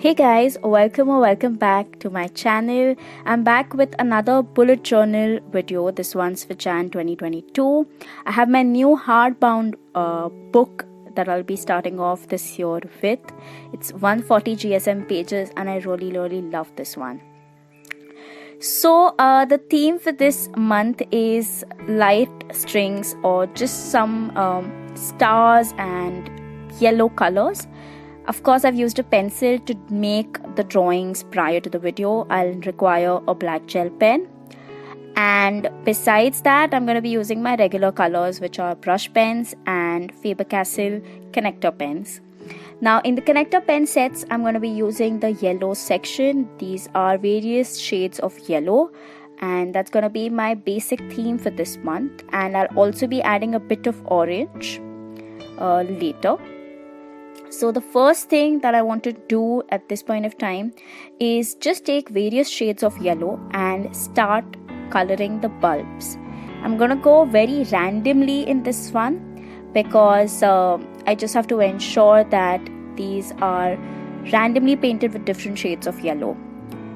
Hey guys, welcome back to my channel. I'm back with another bullet journal video. This one's for Jan 2022. I have my new hardbound book that I'll be starting off this year with. It's 140 GSM pages and I really love this one. So the theme for this month is light strings or just some stars and yellow colors. Of course, I've used a pencil to make the drawings prior to the video. I'll require a black gel pen. And besides that, I'm going to be using my regular colors, which are brush pens and Faber-Castell connector pens. Now, in the connector pen sets, I'm going to be using the yellow section. These are various shades of yellow. And that's going to be my basic theme for this month. And I'll also be adding a bit of orange later. So the first thing that I want to do at this point of time is just take various shades of yellow and start coloring the bulbs. I'm going to go very randomly in this one because I just have to ensure that these are randomly painted with different shades of yellow.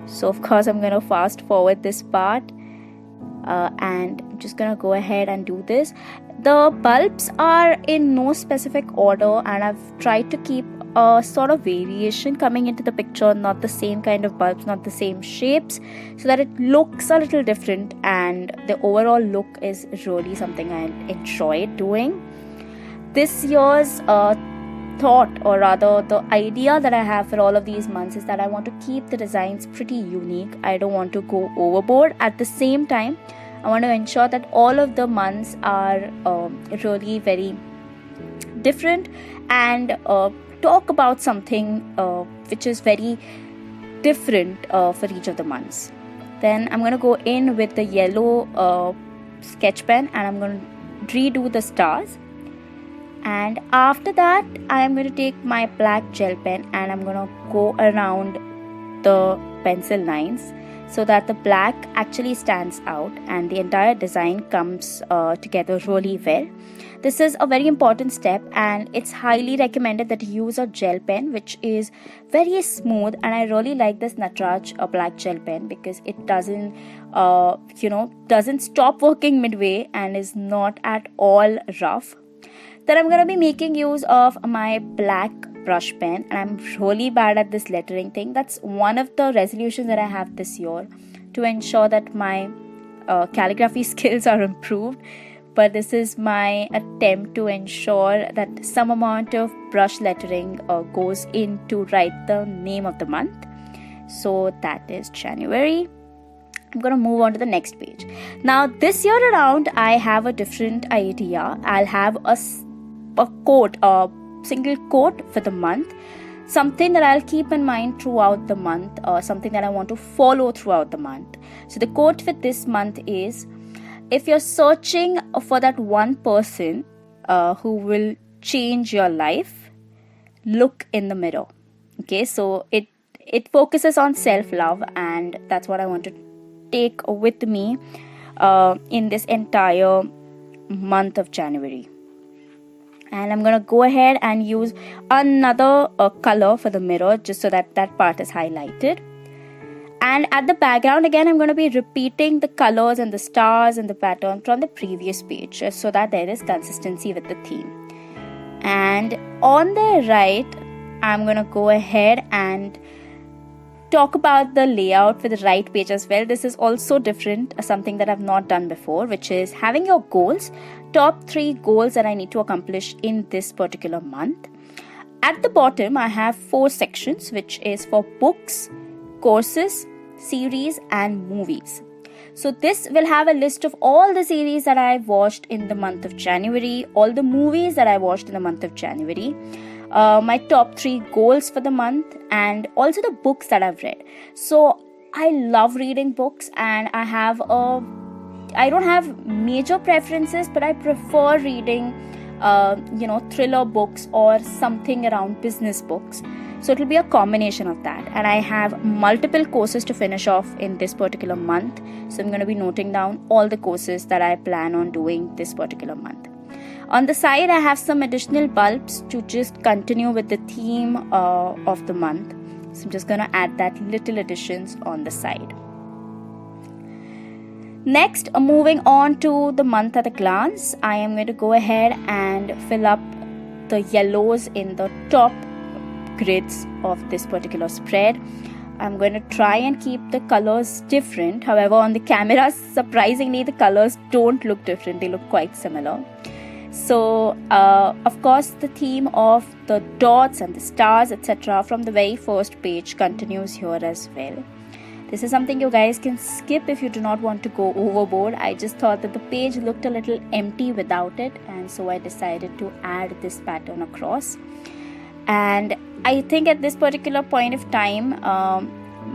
So of course I'm going to fast forward this part and I'm just going to go ahead and do this. The bulbs are in no specific order and I've tried to keep a sort of variation coming into the picture, not the same kind of bulbs, not the same shapes, so that it looks a little different and the overall look is really something I enjoy doing. This year's thought, or rather the idea that I have for all of these months, is that I want to keep the designs pretty unique. I don't want to go overboard. At the same time, I want to ensure that all of the months are really very different and talk about something which is very different for each of the months. Then I'm going to go in with the yellow sketch pen and I'm going to redo the stars. And after that, I'm going to take my black gel pen and I'm going to go around the pencil lines so that the black actually stands out and the entire design comes together really well. This is a very important step and it's highly recommended that you use a gel pen which is very smooth, and I really like this Nataraj black gel pen because it doesn't stop working midway and is not at all rough. Then I'm going to be making use of my black brush pen and I'm really bad at this lettering thing. That's one of the resolutions that I have this year, to ensure that my calligraphy skills are improved. But this is my attempt to ensure that some amount of brush lettering goes in to write the name of the month. So that is January. I'm going to move on to the next page. Now this year around, I have a different idea. I'll have a single quote for the month, something that I'll keep in mind throughout the month, or something that I want to follow throughout the month. So the quote for this month is, if you're searching for that one person who will change your life, look in the mirror. Okay, so it focuses on self-love, and that's what I want to take with me in this entire month of January. And I'm going to go ahead and use another color for the mirror just so that that part is highlighted. And at the background again, I'm going to be repeating the colors and the stars and the pattern from the previous page just so that there is consistency with the theme. And on the right, I'm going to go ahead and talk about the layout for the right page as well. This is also different, something that I've not done before, which is having your goals, top 3 goals that I need to accomplish in this particular month. At the bottom, I have 4 sections, which is for books, courses, series and movies. So this will have a list of all the series that I watched in the month of January, all the movies that I watched in the month of January, my top 3 goals for the month, and also the books that I've read. So I love reading books, and I don't have major preferences, but I prefer reading thriller books or something around business books. So it will be a combination of that, and I have multiple courses to finish off in this particular month. So I'm going to be noting down all the courses that I plan on doing this particular month. On the side, I have some additional bulbs to just continue with the theme of the month. So I'm just going to add that little additions on the side. Next, moving on to the month at a glance, I am going to go ahead and fill up the yellows in the top grids of this particular spread. I'm going to try and keep the colors different. However, on the camera, surprisingly, the colors don't look different. They look quite similar. So, of course, the theme of the dots and the stars, etc. from the very first page continues here as well. This is something you guys can skip if you do not want to go overboard. I just thought that the page looked a little empty without it, and so I decided to add this pattern across. And I think at this particular point of time,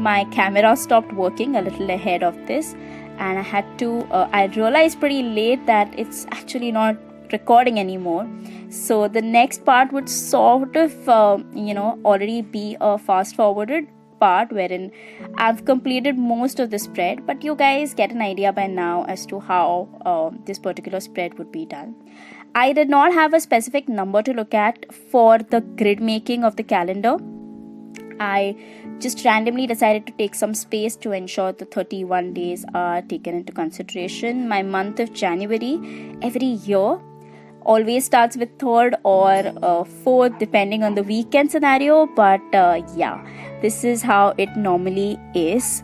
my camera stopped working a little ahead of this, and I had to, I realized pretty late that it's actually not recording anymore. So the next part would sort of, already be a fast forwarded part wherein I've completed most of the spread, but you guys get an idea by now as to how this particular spread would be done. I did not have a specific number to look at for the grid making of the calendar. I just randomly decided to take some space to ensure the 31 days are taken into consideration. My month of January every year always starts with 3rd or 4th depending on the weekend scenario, but yeah, this is how it normally is.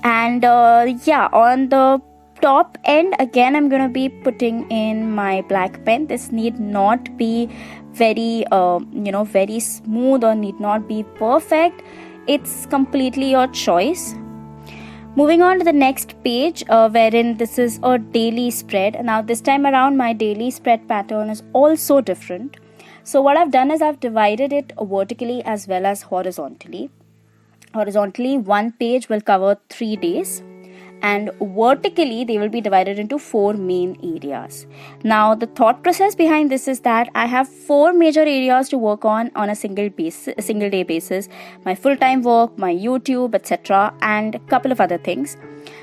And yeah, on the top end again, I'm gonna be putting in my black pen. This need not be very very smooth or need not be perfect. It's completely your choice. Moving on to the next page, wherein this is a daily spread. Now this time around, my daily spread pattern is also different. So what I've done is I've divided it vertically as well as horizontally. Horizontally, one page will cover 3 days, and vertically they will be divided into 4 main areas. Now the thought process behind this is that I have 4 major areas to work on a single day basis: my full-time work, my YouTube, etc., and a couple of other things.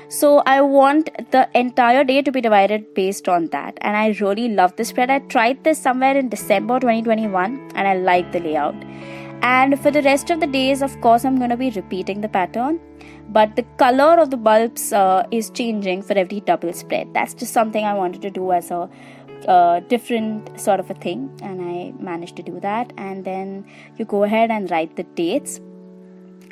So I want the entire day to be divided based on that, and I really love this spread. I tried this somewhere in December 2021 and I like the layout. And for the rest of the days, of course, I'm going to be repeating the pattern, but the color of the bulbs is changing for every double spread. That's just something I wanted to do as a different sort of a thing, and I managed to do that. And then you go ahead and write the dates.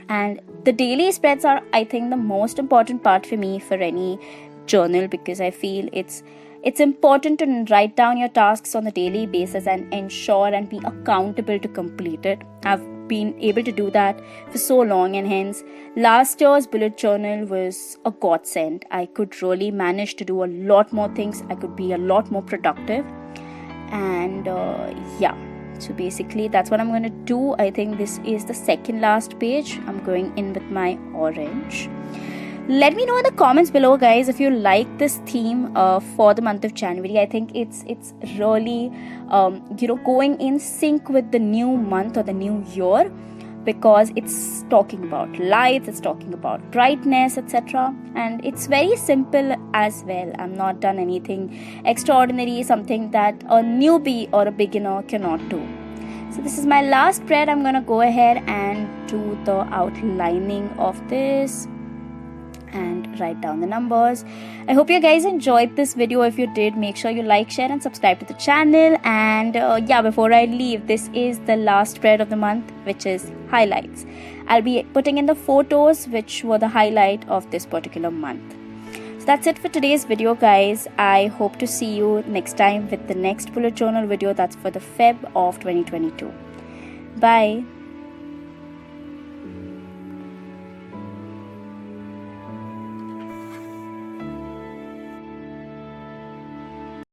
And the daily spreads are, I think, the most important part for me for any journal, because I feel it's important to write down your tasks on a daily basis and ensure and be accountable to complete it. I've been able to do that for so long, and hence last year's bullet journal was a godsend. I could really manage to do a lot more things. I could be a lot more productive, and yeah, so basically that's what I'm going to do. I think this is the second last page. I'm going in with my orange. Let me know in the comments below, guys, if you like this theme for the month of January. I think it's really going in sync with the new month or the new year, because it's talking about lights, it's talking about brightness, etc. And it's very simple as well. I'm not done anything extraordinary, something that a newbie or a beginner cannot do. So this is my last spread. I'm gonna go ahead and do the outlining of this and write down the numbers. I hope you guys enjoyed this video. If you did, make sure you like, share and subscribe to the channel. And yeah, before I leave, this is the last spread of the month, which is highlights. I'll be putting in the photos which were the highlight of this particular month. So that's it for today's video, guys. I hope to see you next time with the next bullet journal video. That's for the Feb of 2022. Bye.